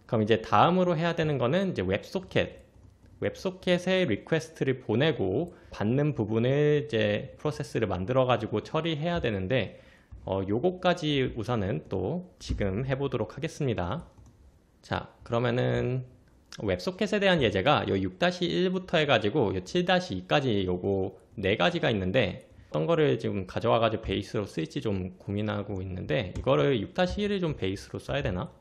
그럼 이제 다음으로 해야 되는 거는 이제 웹소켓에 리퀘스트를 보내고 받는 부분을 이제 프로세스를 만들어 가지고 처리해야 되는데 요거까지 우선은 또 지금 해보도록 하겠습니다. 자, 그러면은 웹소켓에 대한 예제가 요 6-1부터 해가지고 요 7-2까지 요거 4가지가 있는데 어떤 거를 지금 가져와 가지고 베이스로 쓸지 좀 고민하고 있는데 이거를 6-1을 좀 베이스로 써야 되나?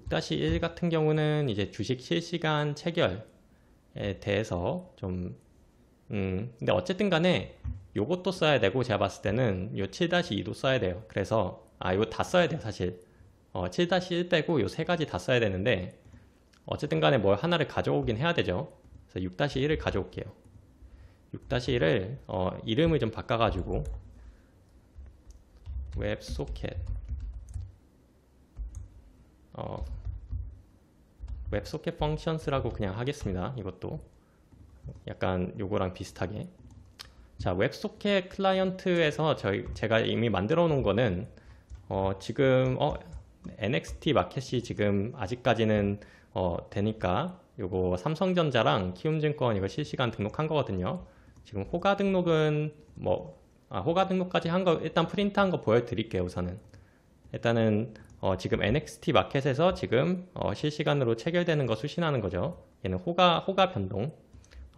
6-1 같은 경우는 이제 주식 실시간 체결에 대해서 좀 근데 어쨌든 간에 요것도 써야 되고 제가 봤을 때는 요 7-2도 써야 돼요. 그래서 이거 다 써야 돼요 사실. 7-1 빼고 요 3가지 다 써야 되는데 어쨌든 간에 뭘 하나를 가져오긴 해야 되죠. 그래서 6-1을 가져올게요. 6-1을 이름을 좀 바꿔가지고 웹소켓 웹소켓 펑션스라고 그냥 하겠습니다. 이것도 약간 요거랑 비슷하게. 자, 웹소켓 클라이언트에서 제가 이미 만들어 놓은 거는 지금 NXT 마켓이 지금 아직까지는 되니까 요거 삼성전자랑 키움증권 이거 실시간 등록한 거거든요. 지금 호가 등록은 호가 등록까지 한 거 일단 프린트한 거 보여드릴게요. 우선은 일단은 지금 NXT 마켓에서 지금 실시간으로 체결되는 거 수신하는 거죠. 얘는 호가 변동.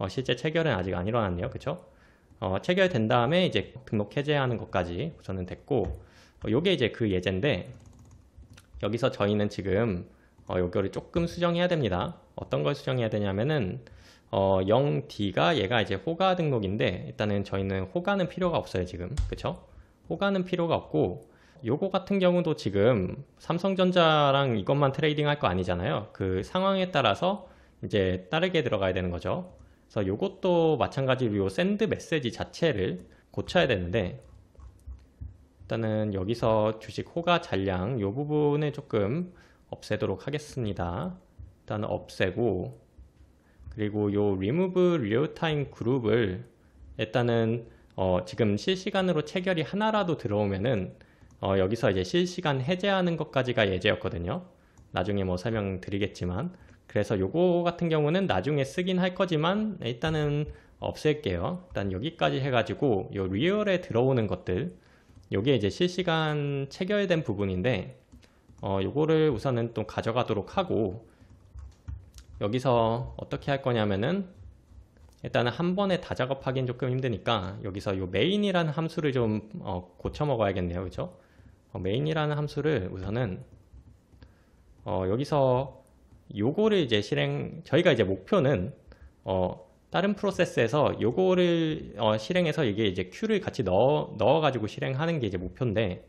실제 체결은 아직 안 일어났네요. 그쵸? 체결된 다음에 이제 등록 해제하는 것까지 우선은 됐고 요게 이제 그 예제인데 여기서 저희는 지금 요거를 조금 수정해야 됩니다. 어떤 걸 수정해야 되냐면은 0D가 얘가 이제 호가 등록인데 일단은 저희는 호가는 필요가 없어요. 지금 그쵸? 호가는 필요가 없고 요거 같은 경우도 지금 삼성전자랑 이것만 트레이딩 할 거 아니잖아요. 그 상황에 따라서 이제 다르게 들어가야 되는 거죠. 그래서 요것도 마찬가지로 요 샌드 메시지 자체를 고쳐야 되는데 일단은 여기서 주식 호가 잔량 요 부분을 조금 없애도록 하겠습니다. 일단은 없애고 그리고 요 remove real-time 그룹을 일단은 지금 실시간으로 체결이 하나라도 들어오면은 여기서 이제 실시간 해제하는 것까지가 예제였거든요. 나중에 뭐 설명드리겠지만 그래서 요거 같은 경우는 나중에 쓰긴 할 거지만 일단은 없앨게요. 일단 여기까지 해가지고 요 리얼에 들어오는 것들 요게 이제 실시간 체결된 부분인데 요거를 우선은 또 가져가도록 하고 여기서 어떻게 할 거냐면은 일단은 한 번에 다 작업하기는 조금 힘드니까 여기서 요 메인이라는 함수를 좀 고쳐 먹어야겠네요. 그죠? 메인이라는 함수를 우선은 여기서 요거를 이제 저희가 이제 목표는 다른 프로세스에서 요거를 실행해서 이게 이제 Q를 같이 넣어가지고 실행하는 게 이제 목표인데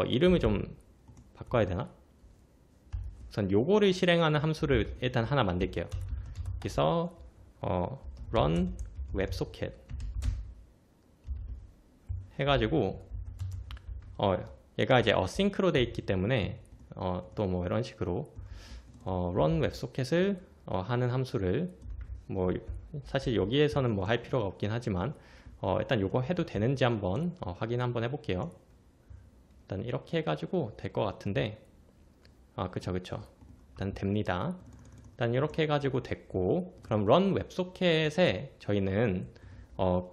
이름을 좀 바꿔야 되나? 우선 요거를 실행하는 함수를 일단 하나 만들게요. 그래서 run websocket 해가지고 얘가 이제 어싱크로 돼 있기 때문에 또 뭐 이런 식으로 run websocket을 하는 함수를 뭐 사실 여기에서는 뭐 할 필요가 없긴 하지만 일단 요거 해도 되는지 한번 확인 한번 해볼게요. 일단 이렇게 해가지고 될 것 같은데 그쵸 일단 됩니다. 일단 이렇게 해가지고 됐고 그럼 run 웹소켓에 저희는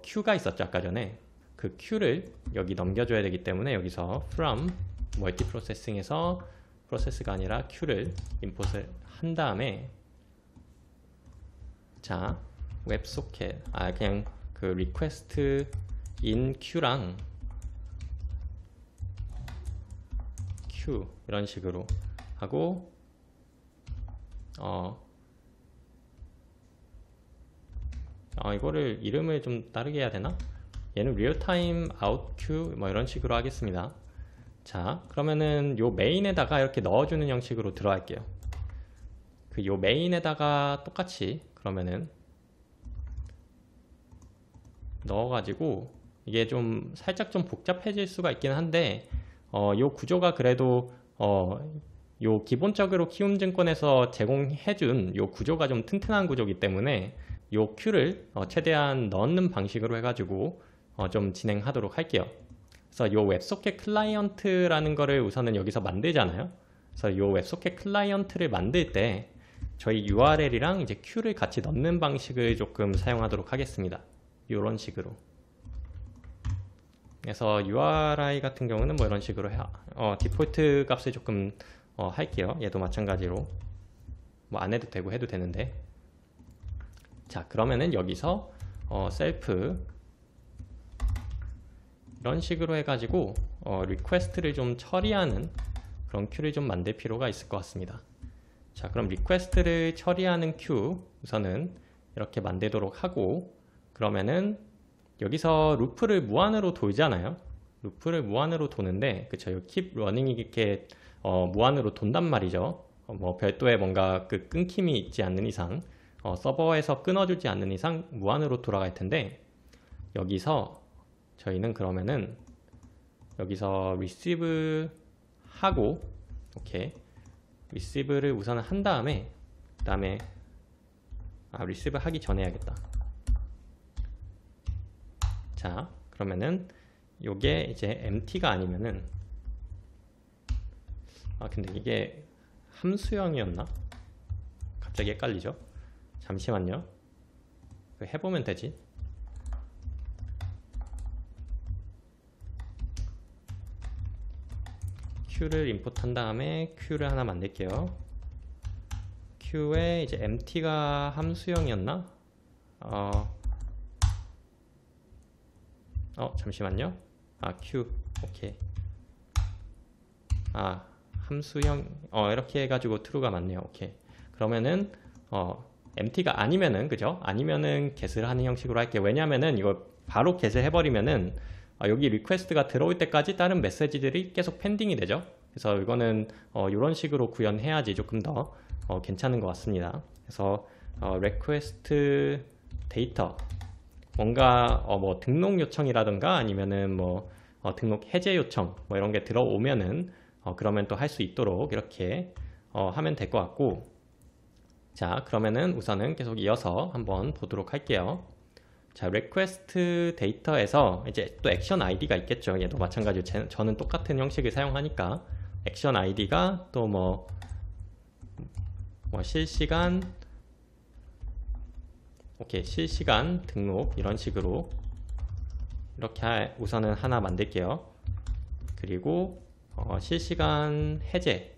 Q가 있었죠 아까 전에 그 Q를 여기 넘겨줘야 되기 때문에 여기서 from 멀티프로세싱에서 프로세스가 아니라 Q를 임포트를 한 다음에 자 웹소켓 그냥 그 request in Q랑 Q 이런 식으로 하고 이거를 이름을 좀 다르게 해야 되나? 얘는 realtime out Q 뭐 이런 식으로 하겠습니다. 자 그러면은 요 메인에다가 이렇게 넣어주는 형식으로 들어갈게요. 그 요 메인에다가 똑같이 그러면은 넣어가지고 이게 좀 살짝 좀 복잡해질 수가 있긴 한데 요 구조가 그래도 요 기본적으로 키움증권에서 제공해준 요 구조가 좀 튼튼한 구조이기 때문에 요 Q를 최대한 넣는 방식으로 해가지고 좀 진행하도록 할게요. 그래서 요 웹소켓 클라이언트라는 거를 우선은 여기서 만들잖아요. 그래서 이 웹소켓 클라이언트를 만들 때 저희 URL이랑 이제 Q를 같이 넣는 방식을 조금 사용하도록 하겠습니다. 이런 식으로. 그래서 URI 같은 경우는 뭐 이런 식으로 디폴트 값을 조금 할게요. 얘도 마찬가지로 뭐 안 해도 되고 해도 되는데. 자, 그러면은 여기서 셀프 이런 식으로 해가지고 리퀘스트를 좀 처리하는 그런 큐를 좀 만들 필요가 있을 것 같습니다. 자, 그럼 리퀘스트를 처리하는 큐 우선은 이렇게 만들도록 하고, 그러면은 여기서 루프를 무한으로 돌잖아요. 루프를 무한으로 도는데, 그쵸, 이 keep running이 이렇게 무한으로 돈단 말이죠. 뭐 별도의 뭔가 그 끊김이 있지 않는 이상, 서버에서 끊어주지 않는 이상 무한으로 돌아갈 텐데, 여기서 저희는 그러면은 여기서 receive 하고, 오케이, receive를 우선 한 다음에, 그 다음에 receive 하기 전에 해야겠다. 자, 그러면은 요게 이제 empty가 아니면은, 근데 이게 함수형이었나? 갑자기 헷갈리죠? 잠시만요. 해보면 되지. Q를 임포트한 다음에 Q를 하나 만들게요. Q에 이제 empty가 함수형이었나? 잠시만요. Q, 오케이. 함수형, 이렇게 해가지고 true가 맞네요. 오케이. 그러면은, empty가 아니면은, 그죠? 아니면은 get을 하는 형식으로 할게요. 왜냐면은 이거 바로 get을 해버리면은, 여기 리퀘스트가 들어올 때까지 다른 메시지들이 계속 펜딩이 되죠. 그래서 이거는, 이런 식으로 구현해야지 조금 더, 괜찮은 것 같습니다. 그래서, request 데이터. 뭔가 뭐 등록 요청이라든가 아니면은 뭐 등록 해제 요청 뭐 이런 게 들어오면은 그러면 또 할 수 있도록 이렇게 하면 될 것 같고, 자, 그러면은 우선은 계속 이어서 한번 보도록 할게요. 자, request 데이터에서 이제 또 액션 ID가 있겠죠. 얘도 마찬가지로 저는 똑같은 형식을 사용하니까 액션 ID가 또 뭐 실시간, 오케이, 실시간 등록 이런 식으로 이렇게 우선은 하나 만들게요. 그리고 실시간 해제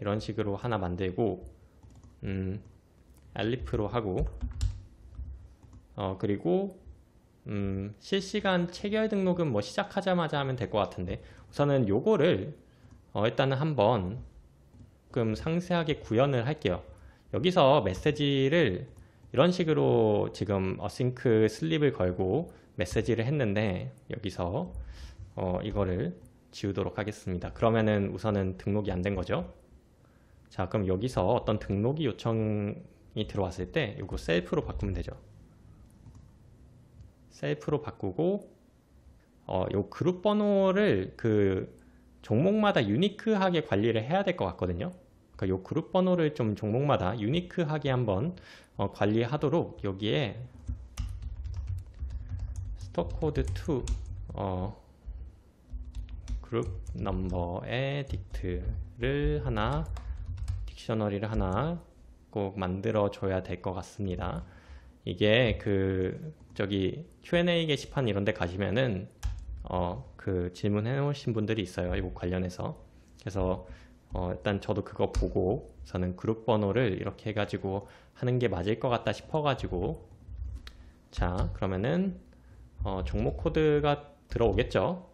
이런 식으로 하나 만들고, 알리프로 하고, 그리고 실시간 체결 등록은 뭐 시작하자마자 하면 될 것 같은데, 우선은 요거를 일단은 한번 조금 상세하게 구현을 할게요. 여기서 메시지를 이런 식으로 지금 어싱크 슬립을 걸고 메시지를 했는데, 여기서 이거를 지우도록 하겠습니다. 그러면은 우선은 등록이 안 된 거죠. 자, 그럼 여기서 어떤 등록이 요청이 들어왔을 때 이거 셀프로 바꾸면 되죠. 셀프로 바꾸고, 요 그룹 번호를 그 종목마다 유니크하게 관리를 해야 될 것 같거든요. 그러니까 요 그룹 번호를 좀 종목마다 유니크하게 한번 관리하도록 여기에 스토코드 2 그룹 넘버의 딕트를 하나, 딕셔너리를 하나 꼭 만들어 줘야 될 것 같습니다. 이게 저기 Q&A 게시판 이런 데 가시면은 그 질문해 놓으신 분들이 있어요. 이거 관련해서. 그래서 일단 저도 그거 보고 저는 그룹 번호를 이렇게 해가지고 하는 게 맞을 것 같다 싶어가지고, 자, 그러면은 종목 코드가 들어오겠죠.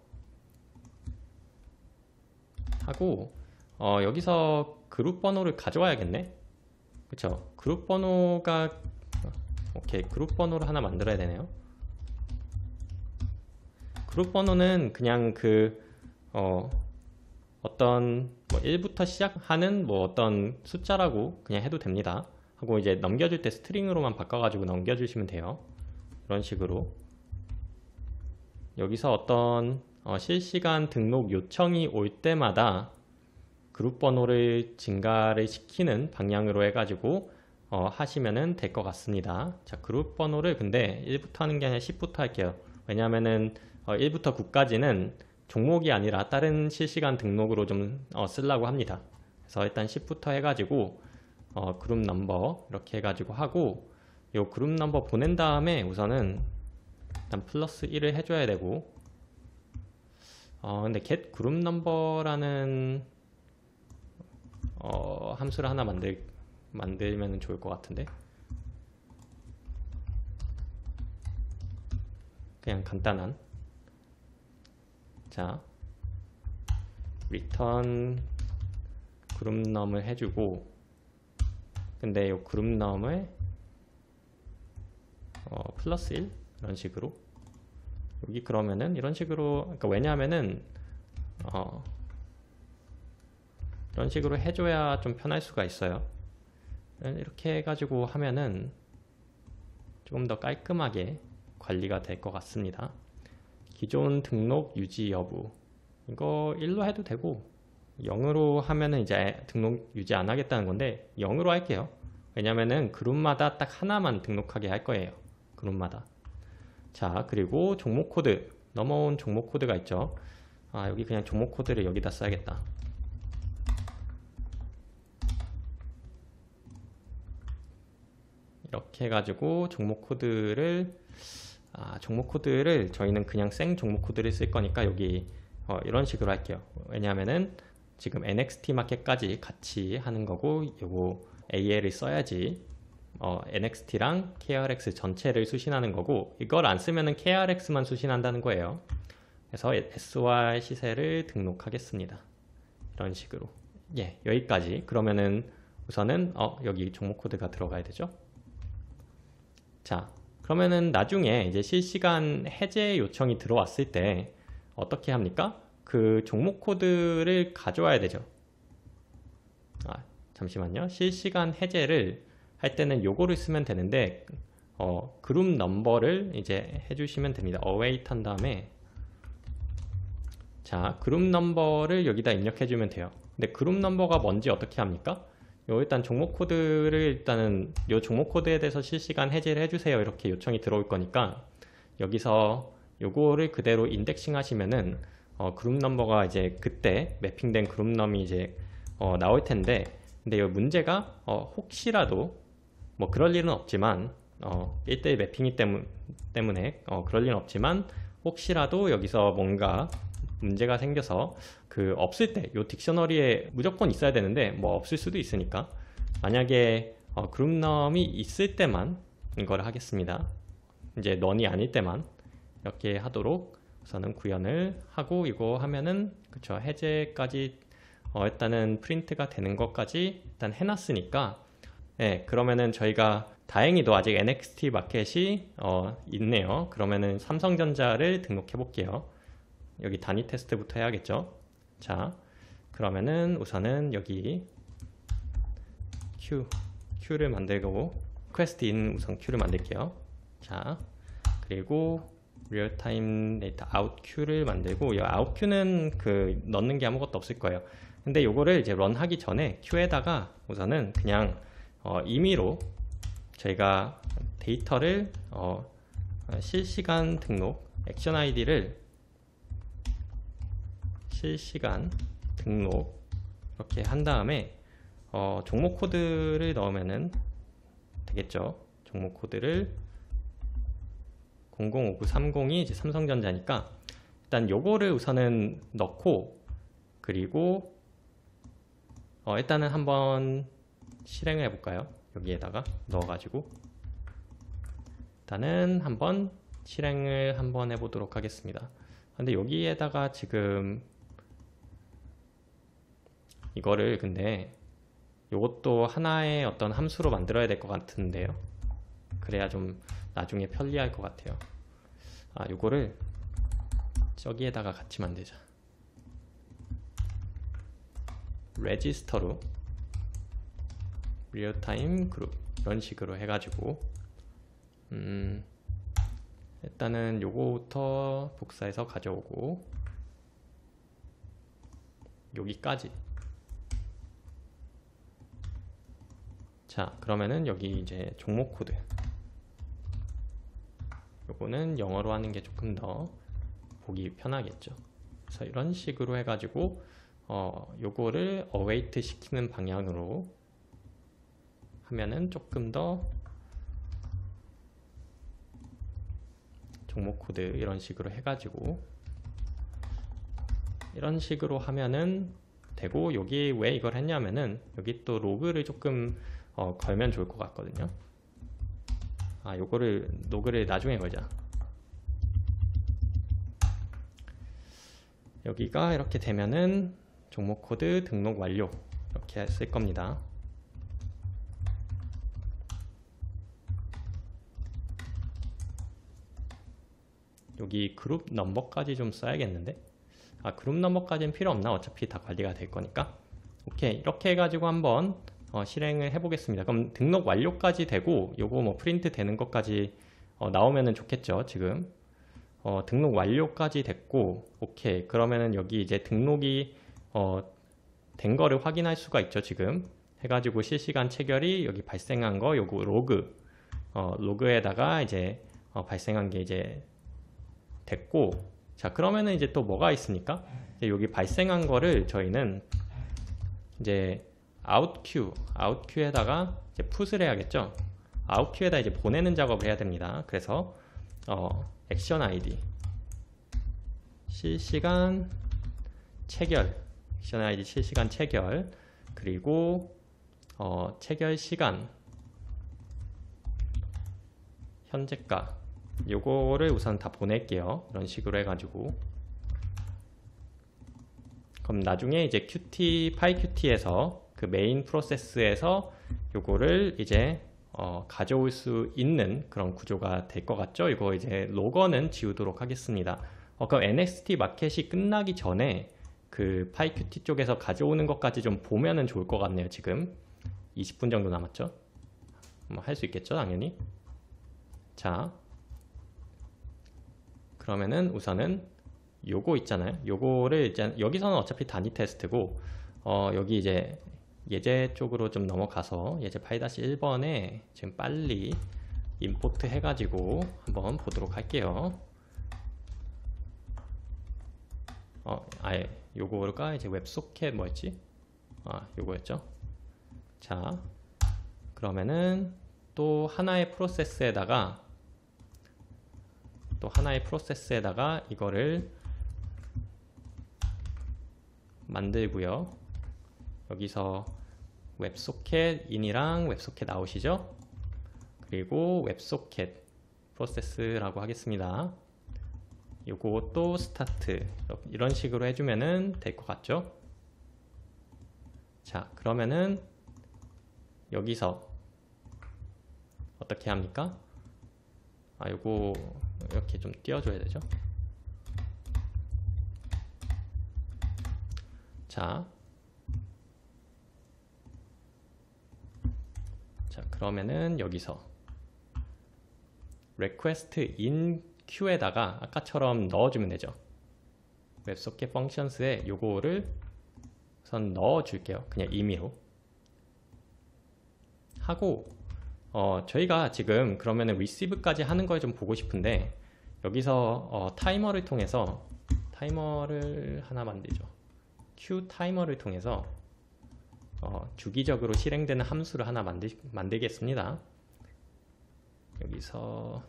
하고 여기서 그룹 번호를 가져와야겠네. 그쵸? 그룹 번호가, 오케이, 그룹 번호를 하나 만들어야 되네요. 그룹 번호는 그냥 어떤 뭐 1부터 시작하는 뭐 어떤 숫자라고 그냥 해도 됩니다. 하고 이제 넘겨줄 때 스트링으로만 바꿔가지고 넘겨주시면 돼요. 이런 식으로 여기서 어떤 실시간 등록 요청이 올 때마다 그룹 번호를 증가를 시키는 방향으로 해가지고 하시면은 될 것 같습니다. 자, 그룹 번호를 근데 1부터 하는 게 아니라 10부터 할게요. 왜냐하면은 1부터 9까지는 종목이 아니라 다른 실시간 등록으로 좀 쓰려고 합니다. 그래서 일단 10부터 해가지고 그룹 넘버 이렇게 해가지고 하고, 요 그룹 넘버 보낸 다음에 우선은 일단 플러스 1을 해줘야 되고, 근데 get 그룹 넘버라는 함수를 하나 만들면 좋을 것 같은데, 그냥 간단한, 자 return 그룹 넘을 해주고, 근데 이 그룹 넘을 플러스 1 이런 식으로, 여기 그러면은 이런 식으로, 그러니까 왜냐하면은 이런 식으로 해줘야 좀 편할 수가 있어요. 이렇게 해가지고 하면은 조금 더 깔끔하게 관리가 될 것 같습니다. 기존 등록 유지 여부, 이거 1로 해도 되고, 0으로 하면은 이제 등록 유지 안 하겠다는 건데 0으로 할게요. 왜냐면은 그룹마다 딱 하나만 등록하게 할 거예요. 그룹마다. 자, 그리고 종목 코드, 넘어온 종목 코드가 있죠. 여기 그냥 종목 코드를 여기다 써야겠다. 이렇게 해가지고 종목 코드를 저희는 그냥 생 종목 코드를 쓸 거니까 여기 이런 식으로 할게요. 왜냐하면은 지금 NXT 마켓까지 같이 하는 거고, 요거 AL을 써야지 NXT랑 KRX 전체를 수신하는 거고, 이걸 안 쓰면은 KRX만 수신한다는 거예요. 그래서 SY 시세를 등록하겠습니다. 이런 식으로. 예, 여기까지. 그러면은 우선은 여기 종목 코드가 들어가야 되죠. 자, 그러면은 나중에 이제 실시간 해제 요청이 들어왔을 때 어떻게 합니까? 그 종목 코드를 가져와야 되죠. 잠시만요. 실시간 해제를 할 때는 요거를 쓰면 되는데, 그룹 넘버를 이제 해주시면 됩니다. await 한 다음에, 자, 그룹 넘버를 여기다 입력해주면 돼요. 근데 그룹 넘버가 뭔지 어떻게 합니까? 일단 종목 코드를, 일단은 요 종목 코드에 대해서 실시간 해제를 해주세요 이렇게 요청이 들어올 거니까, 여기서 요거를 그대로 인덱싱 하시면은 그룹 넘버가 이제 그때 매핑된 그룹 넘이 이제 나올 텐데, 근데 이 문제가 혹시라도 뭐 그럴 일은 없지만 1대1 매핑이 때문에 그럴 일은 없지만, 혹시라도 여기서 뭔가 문제가 생겨서 없을 때 요 딕셔너리에 무조건 있어야 되는데 뭐 없을 수도 있으니까, 만약에 그룹넘이 있을 때만 이걸 하겠습니다. 이제 넌이 아닐 때만 이렇게 하도록 우선은 구현을 하고, 이거 하면은 그쵸, 해제까지 일단은 프린트가 되는 것까지 일단 해놨으니까, 예, 그러면은 저희가 다행히도 아직 NXT 마켓이 있네요. 그러면은 삼성전자를 등록해 볼게요. 여기 단위 테스트부터 해야겠죠. 자, 그러면은 우선은 여기 Q를 만들고, request in 우선 Q를 만들게요. 자, 그리고 real-time data out Q를 만들고, 이 out Q는 넣는 게 아무것도 없을 거예요. 근데 요거를 이제 run 하기 전에 Q에다가 우선은 그냥 임의로 저희가 데이터를 실시간 등록 액션 아이디를 실시간 등록 이렇게 한 다음에 종목 코드를 넣으면은 되겠죠. 종목 코드를 005930이 이제 삼성전자니까, 일단 요거를 우선은 넣고, 그리고 일단은 한번 실행을 해볼까요? 여기에다가 넣어가지고 일단은 한번 실행을 한번 해보도록 하겠습니다. 근데 여기에다가 지금 이거를, 근데 요것도 하나의 어떤 함수로 만들어야 될 것 같은데요. 그래야 좀 나중에 편리할 것 같아요. 요거를 저기에다가 같이 만들자. 레지스터로 리얼타임 그룹 이런 식으로 해가지고 일단은 요거부터 복사해서 가져오고, 여기까지. 자, 그러면은 여기 이제 종목 코드, 요거는 영어로 하는 게 조금 더 보기 편하겠죠. 그래서 이런 식으로 해가지고 요거를 await 시키는 방향으로 하면은 조금 더 종목 코드 이런 식으로 해가지고 이런 식으로 하면은 되고, 여기 왜 이걸 했냐면은 여기 또 로그를 조금 걸면 좋을 것 같거든요. 요거를 로그를 나중에 걸자. 여기가 이렇게 되면은 종목 코드 등록 완료 이렇게 쓸 겁니다. 여기 그룹 넘버까지 좀 써야겠는데, 그룹 넘버까지는 필요 없나? 어차피 다 관리가 될 거니까. 오케이, 이렇게 해가지고 한번 실행을 해보겠습니다. 그럼 등록 완료까지 되고 요거 뭐 프린트 되는 것까지 나오면은 좋겠죠. 지금 등록 완료까지 됐고, 오케이, 그러면은 여기 이제 등록이 된 거를 확인할 수가 있죠. 지금 해가지고 실시간 체결이 여기 발생한 거 요거 로그 로그에다가 이제 발생한 게 이제 됐고, 자 그러면은 이제 또 뭐가 있습니까? 여기 발생한 거를 저희는 이제 outqueue에다가 이제 풋을 해야겠죠. outqueue에다 이제 보내는 작업을 해야 됩니다. 그래서 액션 ID 실시간 체결, 액션 ID 실시간 체결, 그리고 체결 시간 현재가 요거를 우선 다 보낼게요. 이런 식으로 해가지고, 그럼 나중에 이제 PyQt에서 그 메인 프로세스에서 요거를 이제 가져올 수 있는 그런 구조가 될 것 같죠. 이거 이제 로거는 지우도록 하겠습니다. 그럼 NXT 마켓이 끝나기 전에 그 PyQt 쪽에서 가져오는 것까지 좀 보면은 좋을 것 같네요. 지금 20분 정도 남았죠. 할 수 있겠죠, 당연히. 자, 그러면은 우선은 요거 있잖아요. 요거를 이제 여기서는 어차피 단위 테스트고, 여기 이제 예제 쪽으로 좀 넘어가서 예제 8-1번에 지금 빨리 임포트 해가지고 한번 보도록 할게요. 요거가 이제 웹소켓 뭐였지? 요거였죠. 자, 그러면은 또 하나의 프로세스에다가 이거를 만들고요. 여기서 웹소켓 인이랑 웹소켓 아웃이죠. 그리고 웹소켓 프로세스라고 하겠습니다. 요거 또 스타트 이런 식으로 해주면은 될 것 같죠. 자, 그러면은 여기서 어떻게 합니까? 요거 이렇게 좀 띄워줘야 되죠. 자, 그러면은 여기서 request in queue에다가 아까처럼 넣어주면 되죠. 웹소켓 functions에 요거를 우선 넣어줄게요. 그냥 임의로 하고, 저희가 지금 그러면은 receive까지 하는 걸 좀 보고 싶은데, 여기서 타이머를 통해서 타이머를 하나 만들죠. queue 타이머를 통해서 주기적으로 실행되는 함수를 하나 만들겠습니다. 여기서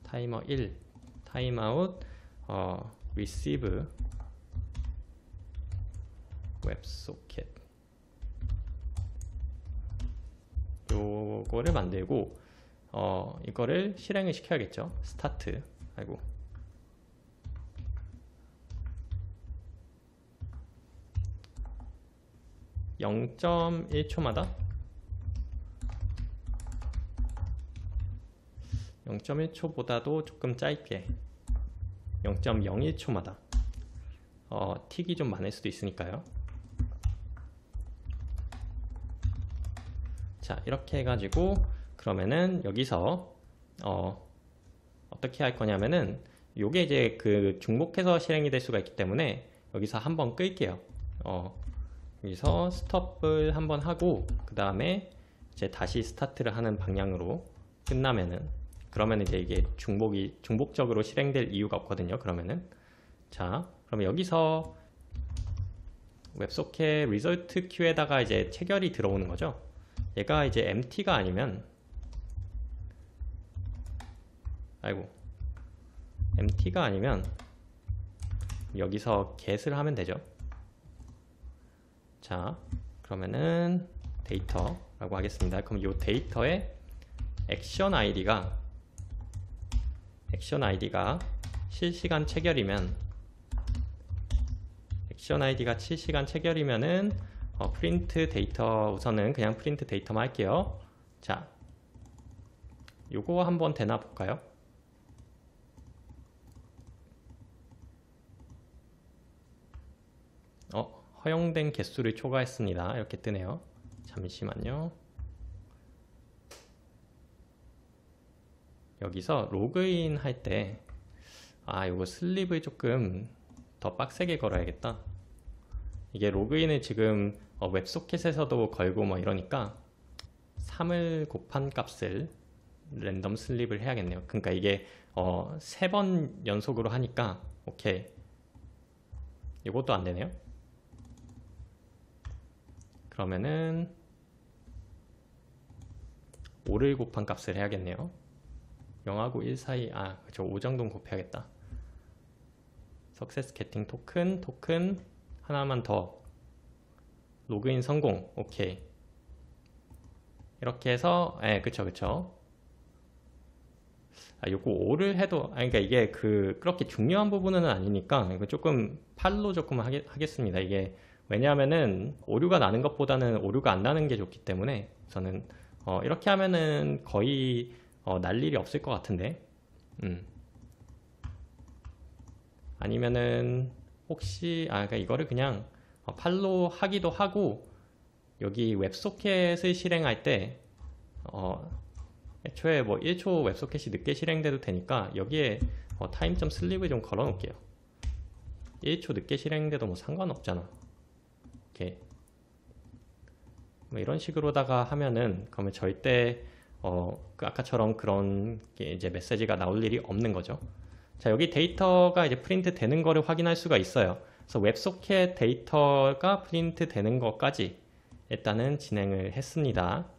타이머 1 타임아웃 receive 웹소켓 요거를 만들고 이거를 실행을 시켜야겠죠. 스타트 0.1초마다 0.1초보다도 조금 짧게 0.01초마다 틱이 좀 많을 수도 있으니까요. 자, 이렇게 해가지고 그러면은 여기서 어떻게 할 거냐면은 요게 이제 그 중복해서 실행이 될 수가 있기 때문에 여기서 한번 끌게요. 여기서 스톱을 한번 하고 그 다음에 이제 다시 스타트를 하는 방향으로 끝나면은, 그러면 이제 이게 중복적으로 실행될 이유가 없거든요. 그러면은 자, 그럼 여기서 웹소켓 리설트 큐에다가 이제 체결이 들어오는 거죠. 얘가 이제 empty가 아니면 empty가 아니면 여기서 get을 하면 되죠. 자, 그러면은 데이터라고 하겠습니다. 그럼 이 데이터에 액션 아이디가 실시간 체결이면 프린트 데이터, 우선은 그냥 프린트 데이터만 할게요. 자, 요거 한번 되나 볼까요? 허용된 개수를 초과했습니다. 이렇게 뜨네요. 잠시만요. 여기서 로그인 할 때 요거 슬립을 조금 더 빡세게 걸어야겠다. 이게 로그인을 지금 웹소켓에서도 걸고 뭐 이러니까 3을 곱한 값을 랜덤 슬립을 해야겠네요. 그러니까 이게 3번 연속으로 하니까 오케이. 이것도 안 되네요. 그러면은 5를 곱한 값을 해야겠네요. 0하고 1 사이, 그렇죠. 5 정도는 곱해야겠다. Success Getting 토큰 하나만 더, 로그인 성공. 오케이. 이렇게 해서 그쵸. 요거 5를 해도 그러니까 이게 그렇게 중요한 부분은 아니니까 이거 조금 팔로 조금 하겠습니다. 이게 왜냐하면은 오류가 나는 것보다는 오류가 안 나는 게 좋기 때문에 저는 이렇게 하면은 거의 날 일이 없을 것 같은데 아니면은 혹시 그러니까 이거를 그냥 팔로 하기도 하고, 여기 웹소켓을 실행할 때 애초에 뭐 1초 웹소켓이 늦게 실행돼도 되니까 여기에 타임.슬립을 슬립을 좀 걸어 놓을게요. 1초 늦게 실행돼도 뭐 상관없잖아. 오케이. 뭐 이런 식으로다가 하면은 그러면 절대 아까처럼 그런 게 이제 메시지가 나올 일이 없는 거죠. 자, 여기 데이터가 이제 프린트 되는 거를 확인할 수가 있어요. 그래서 웹소켓 데이터가 프린트 되는 것까지 일단은 진행을 했습니다.